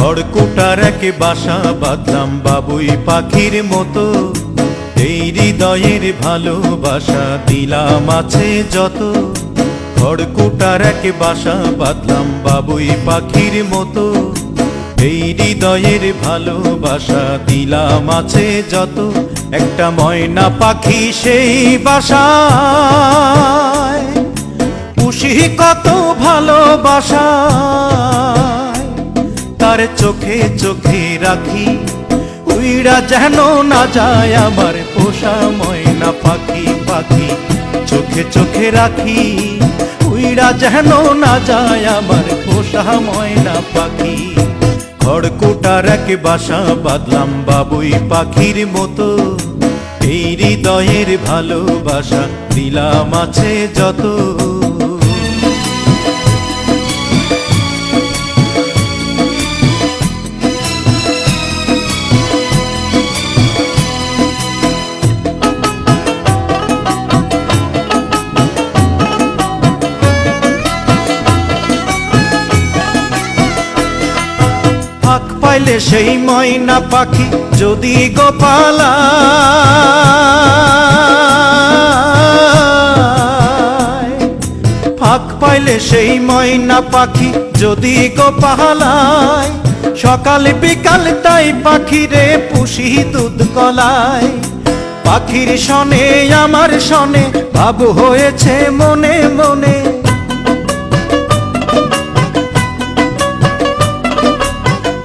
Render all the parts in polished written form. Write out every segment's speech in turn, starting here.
খড়কুটার এক বাসা বাঁধলাম বাবুই পাখির মতো, এই হৃদয়ের ভালোবাসা দিলাম আছে যত। খড়কুটার এক বাসা বাঁধলাম বাবুই পাখির মতো, এই হৃদয়ের ভালোবাসা দিলাম আছে যত। একটা ময়না পাখি সেই বাসায়, পুষি কত ভালোবাসা, তার চোখে চোখে রাখি, উইড়া যেন না যায় আমার পোষা ময়না পাখি। পাখি চোখে চোখে রাখি, উইড়া যেন না যায় আমার পোষা ময়না পাখি। খড়কুটার এক বাসা বাঁধলাম বাবুই পাখির মতো, এই হৃদয়ের ভালোবাসা দিলাম আছে যত। ফাঁক পাইলে সেই ময়না পাখি যদি গোপালা, ফাঁক পাইলে সেই ময়না পাখি যদি গোপালায়, সকাল বিকাল তাই পাখিরে পুষি দুধ কলায়। পাখির শনে আমার শনে ভাব হয়েছে মনে মনে,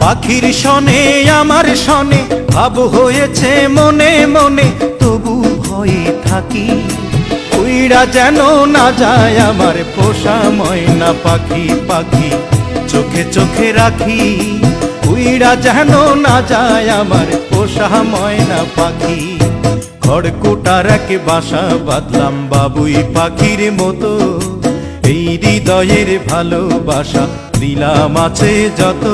পাখির শনে আমার শনে ভাব হয়েছে মনে মনে। তবু ভয়ে থাকি, উইড়া যেন না যায় আমার পোষা ময়না পাখি। পাখি চোখে চোখে রাখি, উইড়া যেন না যায় আমার পোষা ময়না পাখি। খড়কুটার এক বাসা বাঁধলাম বাবুই পাখির মতো, এই হৃদয়ের ভালোবাসা দিলাম আছে যত।